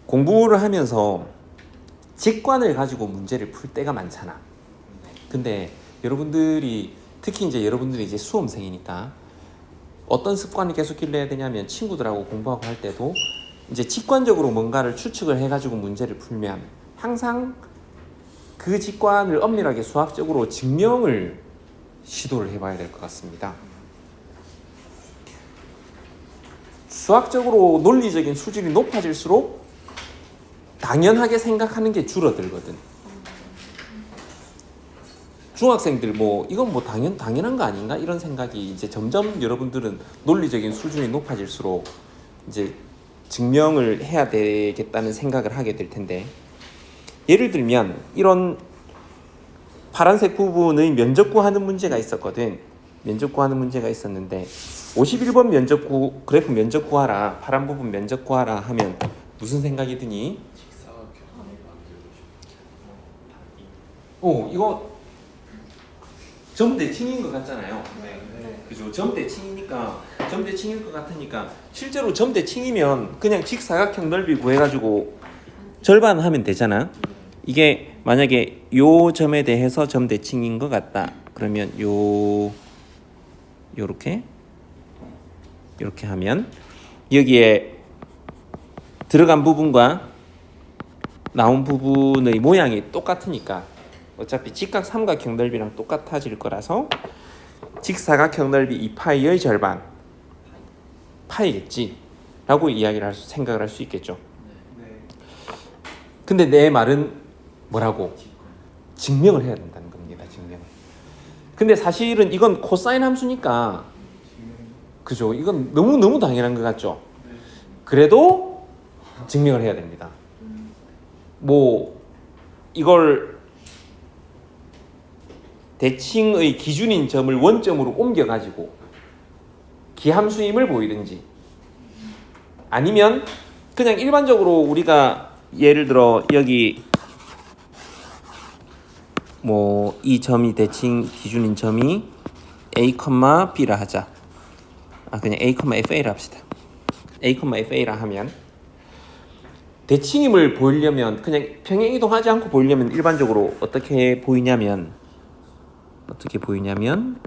공부를 하면서 직관을 가지고 문제를 풀 때가 많잖아. 근데 여러분들이 특히 이제 여러분들이 이제 수험생이니까 어떤 습관을 계속 길러야 되냐면 친구들하고 공부하고 할 때도 이제 직관적으로 뭔가를 추측을 해가지고 문제를 풀면 항상 그 직관을 엄밀하게 수학적으로 증명을 시도를 해봐야 될 것 같습니다. 수학적으로 논리적인 수준이 높아질수록 당연하게 생각하는 게 줄어들거든. 중학생들 뭐 이건 뭐 당연한 거 아닌가 이런 생각이 이제 점점 여러분들은 논리적인 수준이 높아질수록 이제 증명을 해야 되겠다는 생각을 하게 될 텐데, 예를 들면 이런 파란색 부분의 면적 구하는 문제가 있었거든. 면적 구하는 문제가 있었는데 51번 그래프 면적 구하라, 파란 부분 면적 구하라 하면 무슨 생각이 드니? 이거 점대칭인 것 같잖아요. 그죠? 점대칭이니까 점대칭일 것 같으니까 실제로 점대칭이면 그냥 직사각형 넓이 구해가지고 절반 하면 되잖아. 이게 만약에 요 점에 대해서 점대칭인 것 같다. 그러면 요렇게 하면 여기에 들어간 부분과 나온 부분의 모양이 똑같으니까 어차피 직각 삼각형 넓이랑 똑같아질 거라서 직사각형 넓이 2파이의 절반 파이겠지 라고 생각을 할 수 있겠죠. 근데 내 말은 뭐라고? 증명을 해야 된다는 겁니다. 증명. 근데 사실은 이건 코사인 함수니까, 그죠? 이건 너무 당연한 것 같죠? 그래도 증명을 해야 됩니다. 뭐 이걸 대칭의 기준인 점을 원점으로 옮겨가지고 기함수임을 보이든지, 아니면 그냥 일반적으로 우리가 예를 들어 여기 뭐 이 점이 대칭 기준인 점이 A, B라 하자. 그냥 A, FA라 합시다. A, FA라 하면 대칭임을 보이려면 그냥 평행이동하지 않고 보이려면 일반적으로 어떻게 보이냐면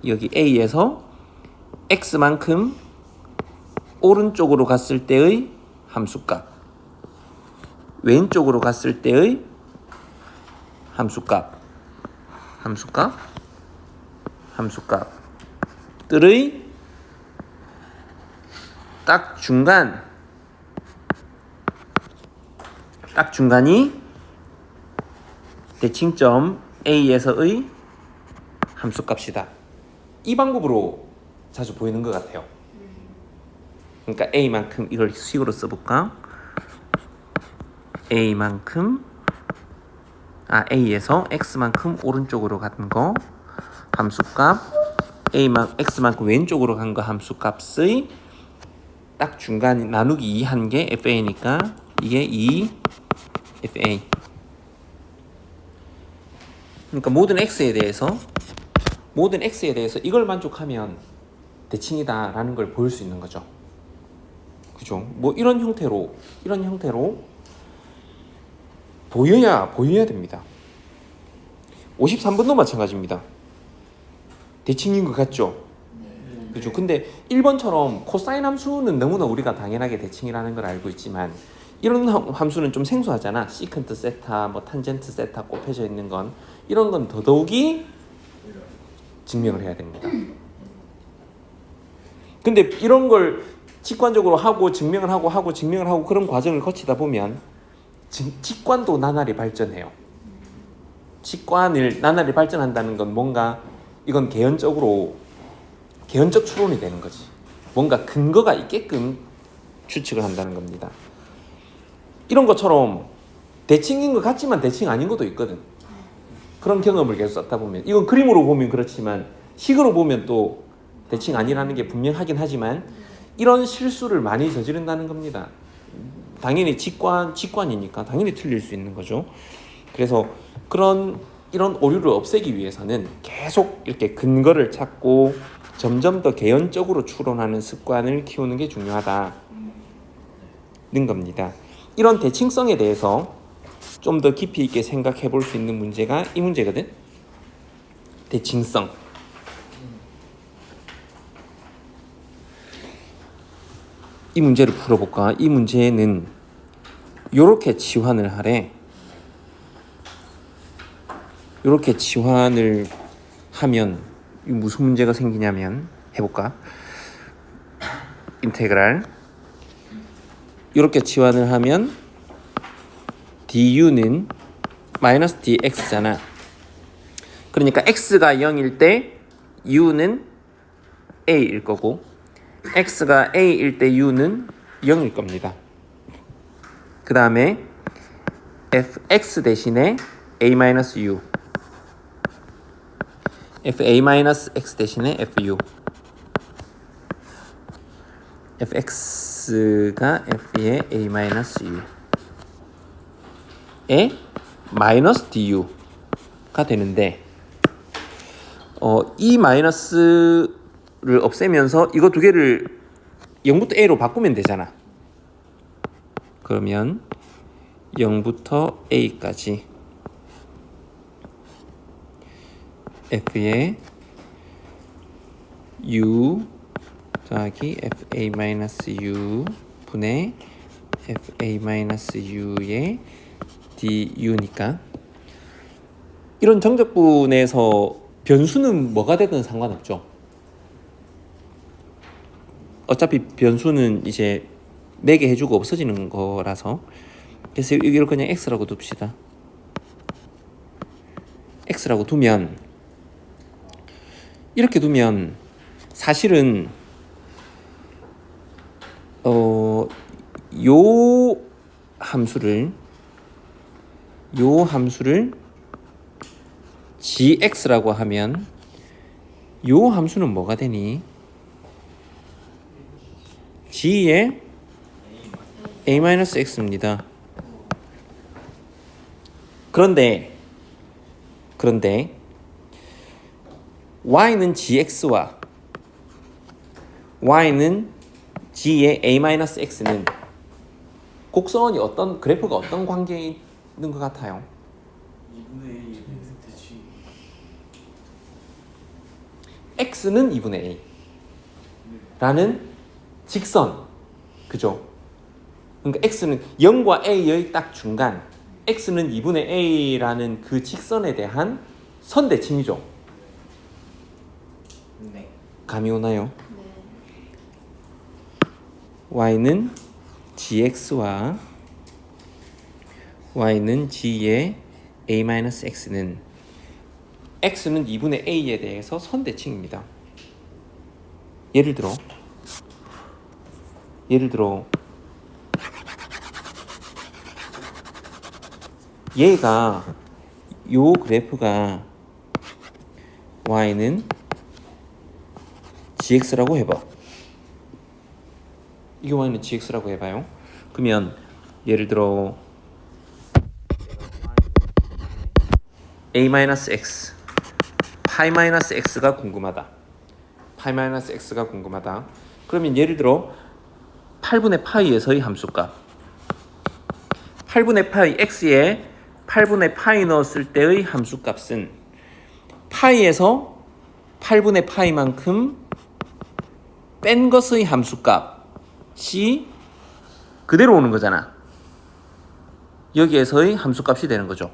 여기 A에서 X만큼 오른쪽으로 갔을 때의 함수값, 왼쪽으로 갔을 때의 함수값들의 딱 중간이 대칭점 A에서의 함수값이다. 이 방법으로 자주 보이는 것 같아요. 그러니까 A만큼, 이걸 식으로 써볼까? A에서 X만큼 오른쪽으로 간 거 함수값, X만큼 왼쪽으로 간 거 함수값의 딱 중간 나누기 2한 게 FA니까 이게 2FA. 그러니까 모든 X에 대해서 이걸 만족하면 대칭이다라는 걸 보일 수 있는 거죠. 그죠? 뭐 이런 형태로 보여야 됩니다. 53번도 마찬가지입니다. 대칭인 것 같죠? 그죠? 근데 1번처럼 코사인 함수는 너무나 우리가 당연하게 대칭이라는 걸 알고 있지만, 이런 함수는 좀 생소하잖아. 시컨트 세타, 뭐 탄젠트 세타 곱해져 있는 건, 이런 건 더더욱이 증명을 해야 됩니다. 근데 이런 걸 직관적으로 하고 증명을 하고 그런 과정을 거치다 보면 직관도 나날이 발전해요. 직관을 나날이 발전한다는 건 뭔가 이건 개연적 추론이 되는 거지. 뭔가 근거가 있게끔 추측을 한다는 겁니다. 이런 것처럼 대칭인 것 같지만 대칭 아닌 것도 있거든. 그런 경험을 계속 쌓다 보면, 이건 그림으로 보면 그렇지만 식으로 보면 또 대칭 아니라는 게 분명하긴 하지만 이런 실수를 많이 저지른다는 겁니다. 당연히 직관이니까 당연히 틀릴 수 있는 거죠. 그래서 이런 오류를 없애기 위해서는 계속 이렇게 근거를 찾고 점점 더 개연적으로 추론하는 습관을 키우는 게 중요하다는 겁니다. 이런 대칭성에 대해서 좀 더 깊이 있게 생각해 볼 수 있는 문제가 이 문제거든. 대칭성. 이 문제를 풀어볼까? 이 문제는 요렇게 치환을 하래. 요렇게 치환을 하면 무슨 문제가 생기냐면, 해볼까? 인테그랄 요렇게 치환을 하면 du는 마이너스 dx잖아. 그러니까 x가 0일 때 u는 a일 거고, x가 a일 때 u는 0일 겁니다. 그 다음에 fx 대신에 a-u, fa-x 대신에 fu, fx가 f의 a-u 에 마이너스 du가 되는데, 이 마이너스를 없애면서 이거 두 개를 0부터 a로 바꾸면 되잖아. 그러면 0부터 a까지 f의 u 더하기 fa-u 분의 fa-u의 du니까, 이런 정적분에서 변수는 뭐가 되든 상관없죠. 어차피 변수는 이제 매게 해주고 없어지는 거라서, 그래서 이걸 그냥 x라고 둡시다. x라고 두면, 이렇게 두면 사실은 요 함수를 gx라고 하면 요 함수는 뭐가 되니? g의 a-x입니다. 그런데 y는 gx와 y는 g의 a-x는 곡선이 어떤, 그래프가 어떤 관계에 있는 것 같아요? 2분의 1 대칭. x는 2분의 a 라는 직선, 그죠? 그러니까 x는 0과 a의 딱 중간, x는 2분의 a라는 그 직선에 대한 선대칭이죠. 네. 감이 오나요? 네. y는 gx와 y는 g의 a-x는 x는 2분의 a에 대해서 선대칭입니다. 예를 들어 얘가, 요 그래프가 y는 gx라고 해봐. 이게 y는 gx라고 해봐요. 그러면 예를 들어 a-x, 파이-x가 궁금하다. 파이-x가 궁금하다. 그러면 예를 들어 8분의 파이에서의 함수값, 8분의 파이 x에 8분의 파이 넣었을 때의 함수값은 파이에서 8분의 파이만큼 뺀 것의 함수값이 그대로 오는 거잖아. 여기에서의 함수값이 되는 거죠.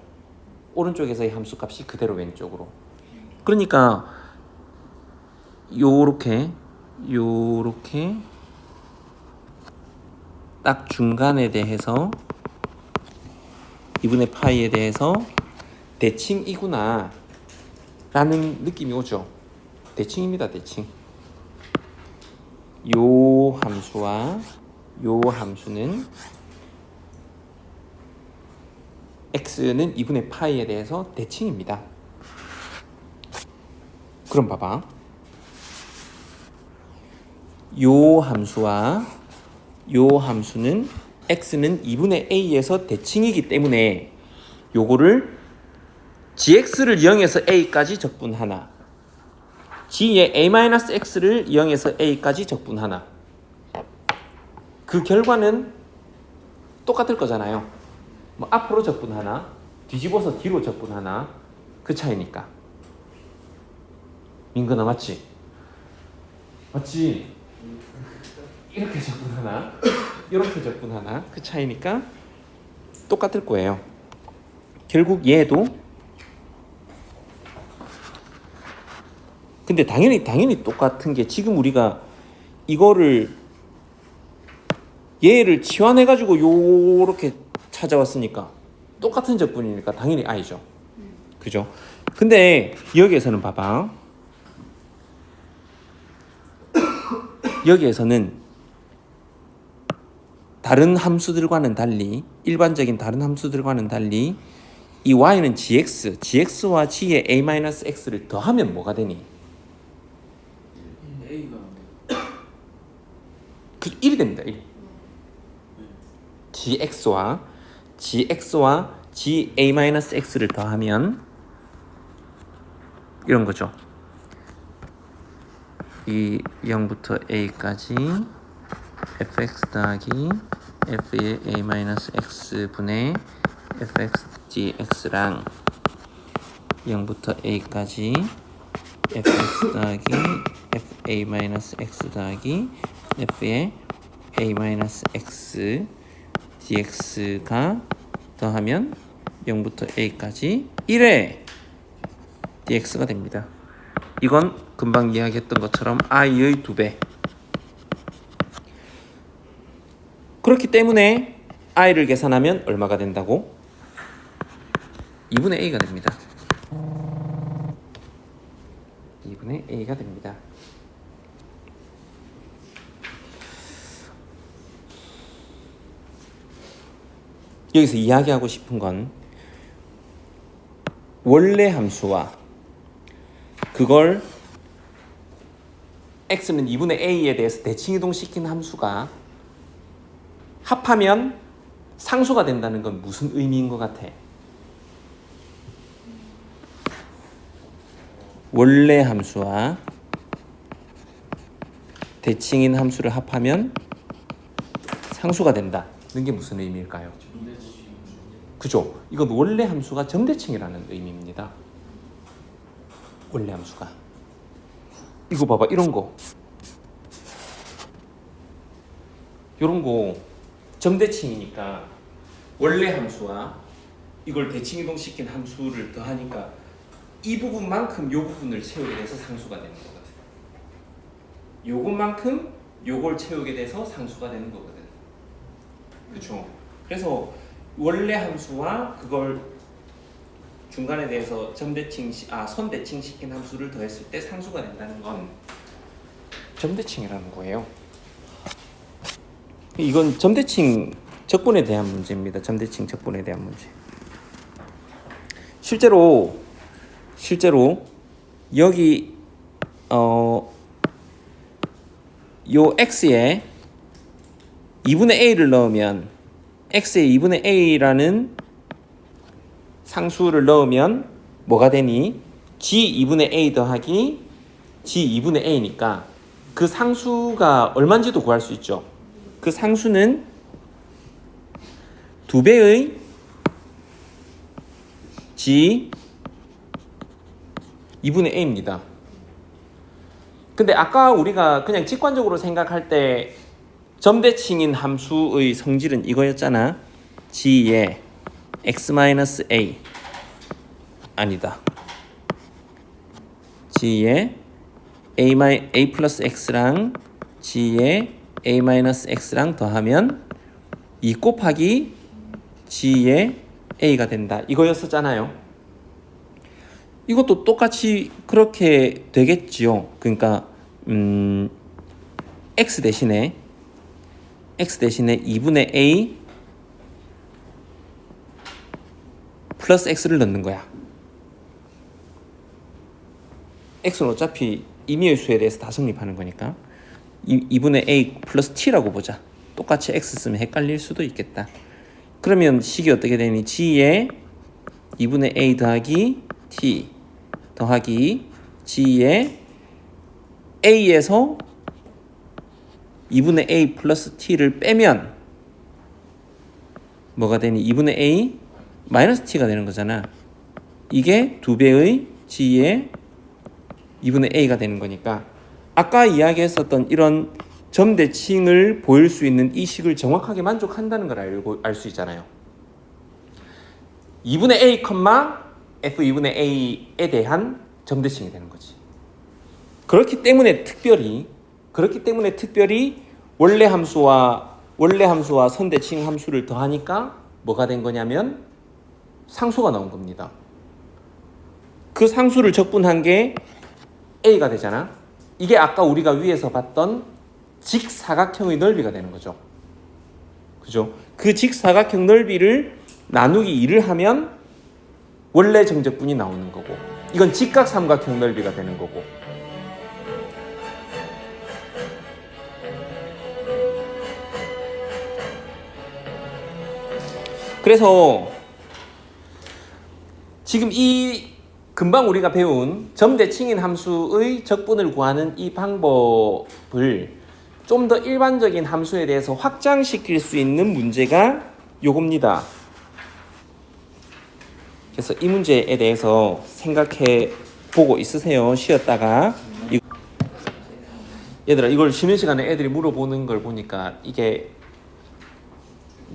오른쪽에서의 함수값이 그대로 왼쪽으로. 그러니까 요렇게 딱 중간에 대해서 2분의 파이에 대해서 대칭이구나 라는 느낌이 오죠. 대칭입니다. 대칭. 요 함수와 요 함수는 x는 2분의 파이에 대해서 대칭입니다. 그럼 봐봐. 요 함수와 요 함수는 x는 2분의 a에서 대칭이기 때문에 요거를 gx를 0에서 a까지 적분하나, g의 a-x를 0에서 a까지 적분하나, 그 결과는 똑같을 거잖아요. 뭐 앞으로 적분하나 뒤집어서 뒤로 적분하나 그 차이니까. 민근아 맞지? 맞지? 이렇게 적분하나 이렇게 적분하나 그 차이니까 똑같을 거예요. 결국 얘도 근데 당연히 똑같은 게 지금 우리가 이거를 얘를 치환해 가지고 요렇게 찾아왔으니까 똑같은 적분이니까 당연히 I죠. 그죠? 근데 여기에서는 봐봐. 여기에서는 다른 함수들과는 달리 일반적인 다른 함수들과는 달리 이 y는 gx와 g의 a-x를 더하면 뭐가 되니? A가 그 1이 됩니다. 1. gx와 g a-x를 더하면 이런 거죠. 이 0부터 a까지 fx 더하기 f의 a-x 분의 fx gx랑 0부터 a까지 fx 더하기 fa-x 더하기 f의 a-x dx가 더하면 0부터 a까지 1의 dx가 됩니다. 이건 금방 이야기했던 것처럼 i의 2배. 그렇기 때문에 i를 계산하면 얼마가 된다고? 2분의 a가 됩니다. 2분의 a가 됩니다. 여기서 이야기하고 싶은 건 원래 함수와 그걸 x는 2분의 a에 대해서 대칭이동시킨 함수가 합하면 상수가 된다는 건 무슨 의미인 것 같아? 원래 함수와 대칭인 함수를 합하면 상수가 된다는 게 무슨 의미일까요? 그죠? 이건 원래 함수가 점대칭이라는 의미입니다. 원래 함수가. 이거 봐봐, 이런 거. 이런 거 점대칭이니까 원래 함수와 이걸 대칭이동시킨 함수를 더하니까 이 부분만큼 요 부분을 채우게 돼서 상수가 되는 거거든. 요것만큼 요걸 채우게 돼서 상수가 되는 거거든. 그렇죠? 그래서 원래 함수와 그걸 중간에 대해서 선대칭 시킨 함수를 더했을 때 상수가 된다는 건 점대칭이라는 거예요. 이건 점대칭 적분에 대한 문제입니다. 점대칭 적분에 대한 문제. 실제로 여기 요 x에 2분의 a를 넣으면 x에 2분의 a라는 상수를 넣으면 뭐가 되니? g 2분의 a 더하기 g 2분의 a니까 그 상수가 얼마인지도 구할 수 있죠. 그 상수는 2배의 g 2분의 a입니다. 근데 아까 우리가 그냥 직관적으로 생각할 때 점대칭인 함수의 성질은 이거였잖아. g의 x-a 아니다. g의 a 플러스 x랑 g의 a-x랑 더하면 2 곱하기 g의 a가 된다. 이거였었잖아요. 이것도 똑같이 그렇게 되겠지요. 그러니까 x 대신에 2분의 a 플러스 x를 넣는 거야. x는 어차피 임의의 수에 대해서 다 성립하는 거니까 2분의 a 플러스 t라고 보자. 똑같이 x 쓰면 헷갈릴 수도 있겠다. 그러면 식이 어떻게 되니? g의 2분의 a 더하기 t 더하기 g의 a에서 2분의 a 플러스 t를 빼면 뭐가 되니? 2분의 a 마이너스 t가 되는 거잖아. 이게 2배의 g의 2분의 a가 되는 거니까 아까 이야기했었던 이런 점대칭을 보일 수 있는 이 식을 정확하게 만족한다는 걸 알 수 있잖아요. 2분의 a, f 2분의 a에 대한 점대칭이 되는 거지. 그렇기 때문에 특별히 원래 함수와 선대칭 함수를 더하니까 뭐가 된 거냐면 상수가 나온 겁니다. 그 상수를 적분한 게 a가 되잖아. 이게 아까 우리가 위에서 봤던 직사각형의 넓이가 되는 거죠. 그죠? 그 직사각형 넓이를 나누기 2를 하면 원래 정적분이 나오는 거고, 이건 직각삼각형 넓이가 되는 거고. 그래서 지금 이 금방 우리가 배운 점대칭인 함수의 적분을 구하는 이 방법을 좀 더 일반적인 함수에 대해서 확장시킬 수 있는 문제가 요겁니다. 그래서 이 문제에 대해서 생각해 보고 있으세요. 쉬었다가. 얘들아, 이걸 쉬는 시간에 애들이 물어보는 걸 보니까 이게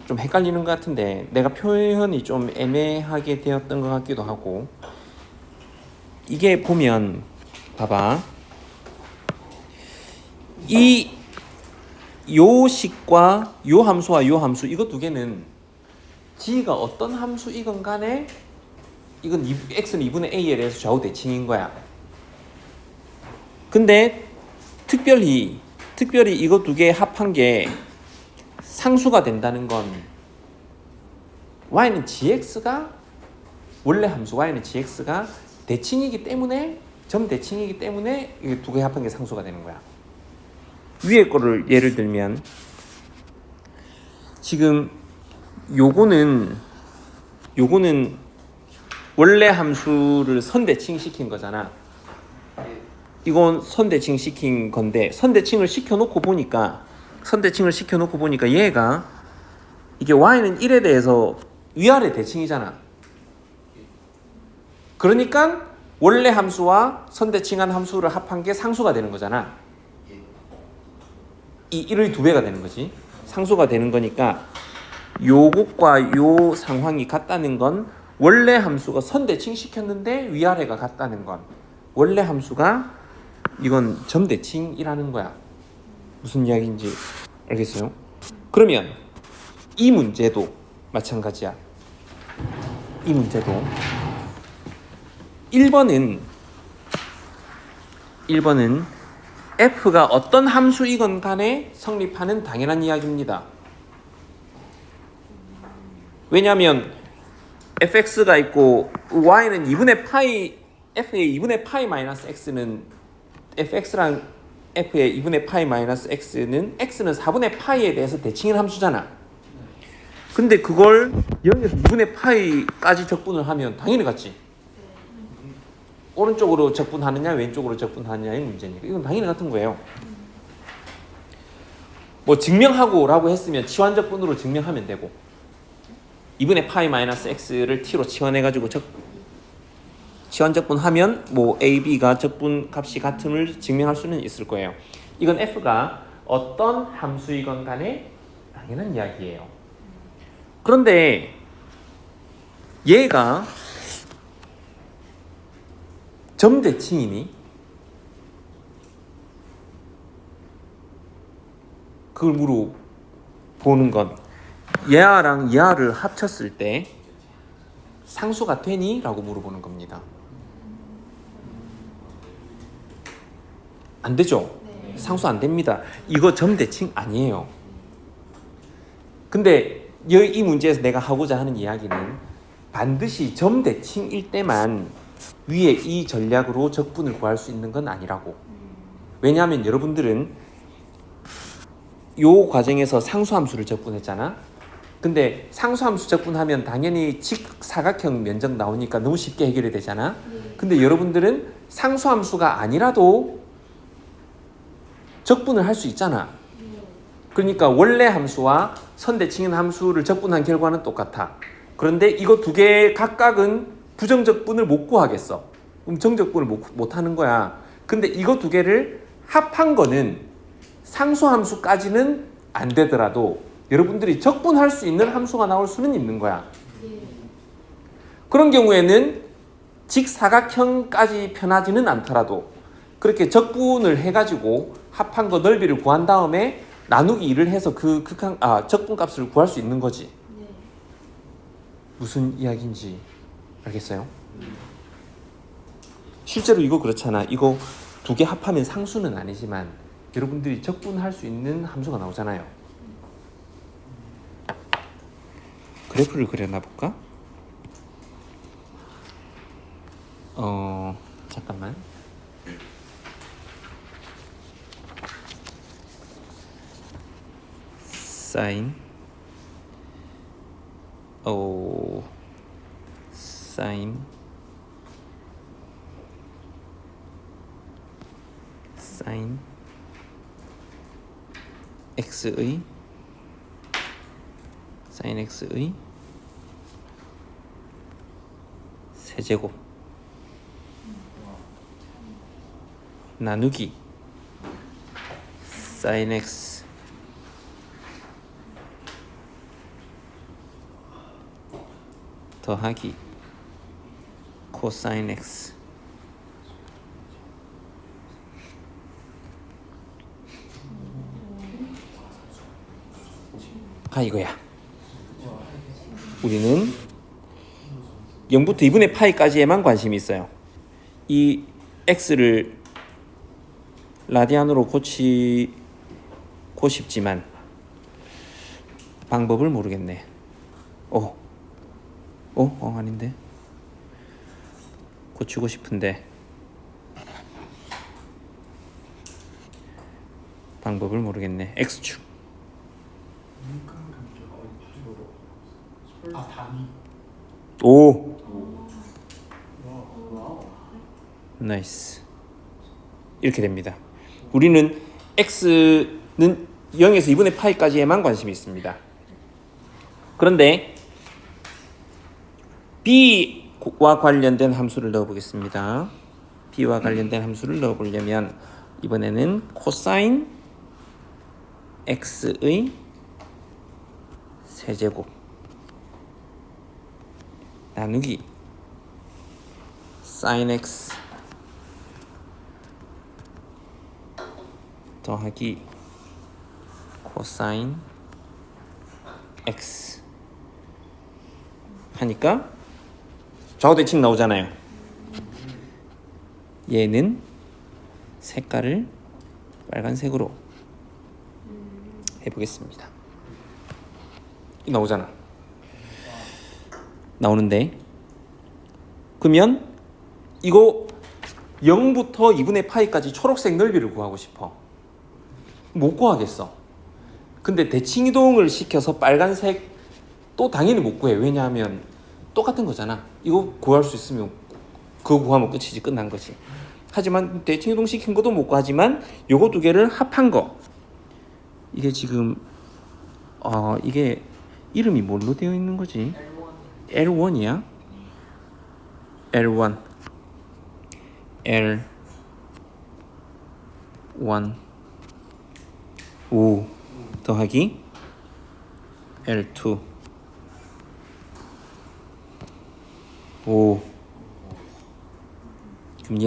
좀 헷갈리는 것 같은데 내가 표현이 좀 애매하게 되었던 것 같기도 하고. 이게 보면 봐봐, 요 식과 요 함수와 요 함수, 이거 두 개는 g가 어떤 함수이건 간에 이건 x는 2분의 a에 대해서 좌우 대칭인 거야. 근데 특별히 이거 두 개 합한 게 상수가 된다는 건 y는 gx가 원래 함수 y는 gx가 대칭이기 때문에, 점대칭이기 때문에 이 두 개 합한 게 상수가 되는 거야. 위에 거를 예를 들면 지금 요거는 원래 함수를 선대칭 시킨 거잖아. 이건 선대칭 시킨 건데 선대칭을 시켜놓고 보니까 얘가 이게 y는 1에 대해서 위아래 대칭이잖아. 그러니까 원래 함수와 선대칭한 함수를 합한 게 상수가 되는 거잖아. 이 1의 2배가 되는 거지. 상수가 되는 거니까 요것과 요 상황이 같다는 건 원래 함수가 선대칭 시켰는데 위아래가 같다는 건 원래 함수가 이건 점대칭이라는 거야. 무슨 이야기인지 알겠어요? 그러면 이 문제도 마찬가지야. 이 문제도 1번은 f가 어떤 함수이건 간에 성립하는 당연한 이야기입니다. 왜냐하면 fx가 있고 y는 2분의 파이, f의 2분의 파이 마이너스 x는 fx랑 f의 2분의 파이 마이너스 x는 x는 4분의 파이에 대해서 대칭인 함수잖아. 근데 그걸 0에서 2분의 파이까지 적분을 하면 당연히 같지. 오른쪽으로 적분하느냐 왼쪽으로 적분하느냐의 문제니까 이건 당연히 같은 거예요. 뭐 증명하고 라고 했으면 치환적분으로 증명하면 되고 2분의 파이 마이너스 x를 t로 치환해가지고 치환적분하면 뭐 a, b가 적분 값이 같음을 증명할 수는 있을 거예요. 이건 f가 어떤 함수이건 간에 당연한 이야기예요. 그런데 얘가 점대칭이니? 그걸 물어보는 건 얘랑 얘를 합쳤을 때 상수가 되니? 라고 물어보는 겁니다. 안 되죠? 네. 상수 안 됩니다. 이거 점대칭 아니에요. 근데 이 문제에서 내가 하고자 하는 이야기는 반드시 점대칭일 때만 위에 이 전략으로 적분을 구할 수 있는 건 아니라고. 왜냐하면 여러분들은 요 과정에서 상수함수를 적분했잖아. 근데 상수함수 적분하면 당연히 직사각형 면적 나오니까 너무 쉽게 해결이 되잖아. 근데 여러분들은 상수함수가 아니라도 적분을 할 수 있잖아. 그러니까 원래 함수와 선대칭인 함수를 적분한 결과는 똑같아. 그런데 이거 두 개 각각은 부정적분을 못 구하겠어. 그럼 정적분을 못 하는 거야. 근데 이거 두 개를 합한 거는 상수함수까지는 안 되더라도 여러분들이 적분할 수 있는 함수가 나올 수는 있는 거야. 그런 경우에는 직사각형까지 편하지는 않더라도 그렇게 적분을 해가지고 합한 거 넓이를 구한 다음에 나누기 2를 해서 그 적분값을 구할 수 있는 거지. 네. 무슨 이야기인지 알겠어요? 실제로 이거 그렇잖아. 이거 두 개 합하면 상수는 아니지만 여러분들이 적분할 수 있는 함수가 나오잖아요. 그래프를 그려놔 볼까? 잠깐만. 사인 x의 sin x의 세제곱 나누기 sin x 더하기 코사인 x 가 이거야. 우리는 0부터 2분의 파이까지에만 관심이 있어요. 이 x를 라디안으로 고치고 싶지만 방법을 모르겠네. 아닌데. 고치고 싶은데 방법을 모르겠네. x축. 단위. 오, 와우. 나이스. 이렇게 됩니다. 우리는 x는 0에서 2분의 파이까지에만 관심이 있습니다. 그런데 b와 관련된 함수를 넣어보겠습니다. b와 관련된 함수를 넣어보려면 이번에는 코사인 x의 세제곱 나누기 sin x 더하기 코사인 x 하니까 좌우대칭 나오잖아요. 얘는 색깔을 빨간색으로 해보겠습니다. 이 나오잖아. 나오는데 그러면 이거 0부터 2분의 파이까지 초록색 넓이를 구하고 싶어. 못 구하겠어. 근데 대칭이동을 시켜서 빨간색 또 당연히 못 구해. 왜냐하면 똑같은 거잖아. 이거 구할 수 있으면 그거 구하면 끝이지. 끝난 거지. 하지만 대칭이동 시킨 것도 못 구하지만 요거 두 개를 합한 거 이게 지금 이게 이름이 뭘로 되어 있는 거지? L1이야? L1 5 더하기 L2 5. 그럼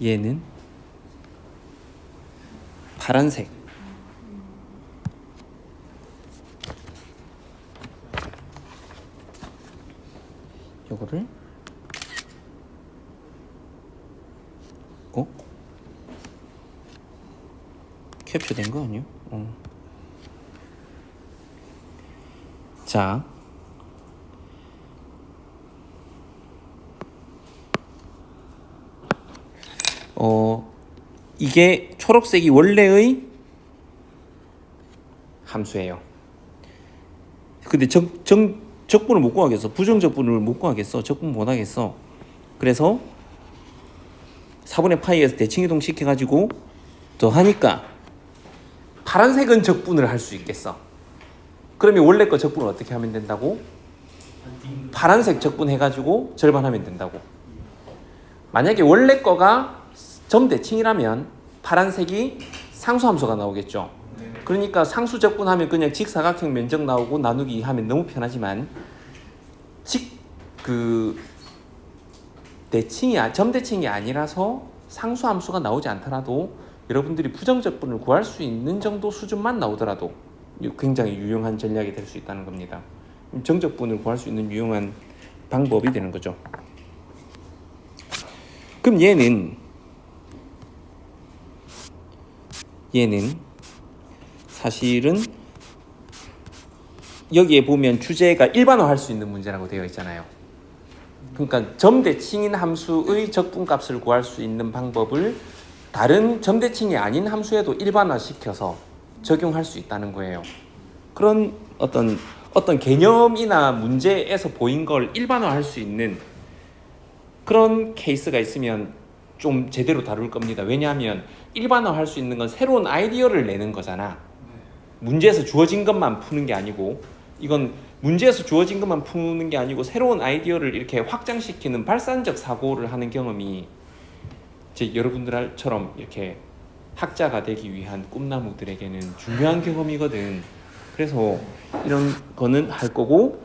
얘는 파란색. 요거를 캡처된 거 아니요? 자, 이게 초록색이 원래의 함수예요. 근데 적분을 못 구하겠어. 부정적분을 못 구하겠어. 적분 못 하겠어. 그래서 4분의 파이에서 대칭이동 시켜가지고 더하니까 파란색은 적분을 할 수 있겠어. 그러면 원래 거 적분을 어떻게 하면 된다고? 파란색 적분해가지고 절반하면 된다고. 만약에 원래 거가 점대칭이라면 파란색이 상수함수가 나오겠죠. 그러니까 상수 적분하면 그냥 직사각형 면적 나오고 나누기 하면 너무 편하지만 점대칭이 아니라서 상수함수가 나오지 않더라도 여러분들이 부정적분을 구할 수 있는 정도 수준만 나오더라도 굉장히 유용한 전략이 될 수 있다는 겁니다. 정적분을 구할 수 있는 유용한 방법이 되는 거죠. 그럼 얘는 사실은 여기에 보면 주제가 일반화할 수 있는 문제라고 되어 있잖아요. 그러니까 점대칭인 함수의 적분값을 구할 수 있는 방법을 다른 점대칭이 아닌 함수에도 일반화시켜서 적용할 수 있다는 거예요. 그런 어떤 개념이나 문제에서 보인 걸 일반화할 수 있는 그런 케이스가 있으면 좀 제대로 다룰 겁니다. 왜냐하면 일반화할 수 있는 건 새로운 아이디어를 내는 거잖아. 문제에서 주어진 것만 푸는 게 아니고, 이건 문제에서 주어진 것만 푸는 게 아니고 새로운 아이디어를 이렇게 확장시키는 발산적 사고를 하는 경험이 여러분들처럼 이렇게 학자가 되기 위한 꿈나무들에게는 중요한 경험이거든. 그래서 이런 거는 할 거고,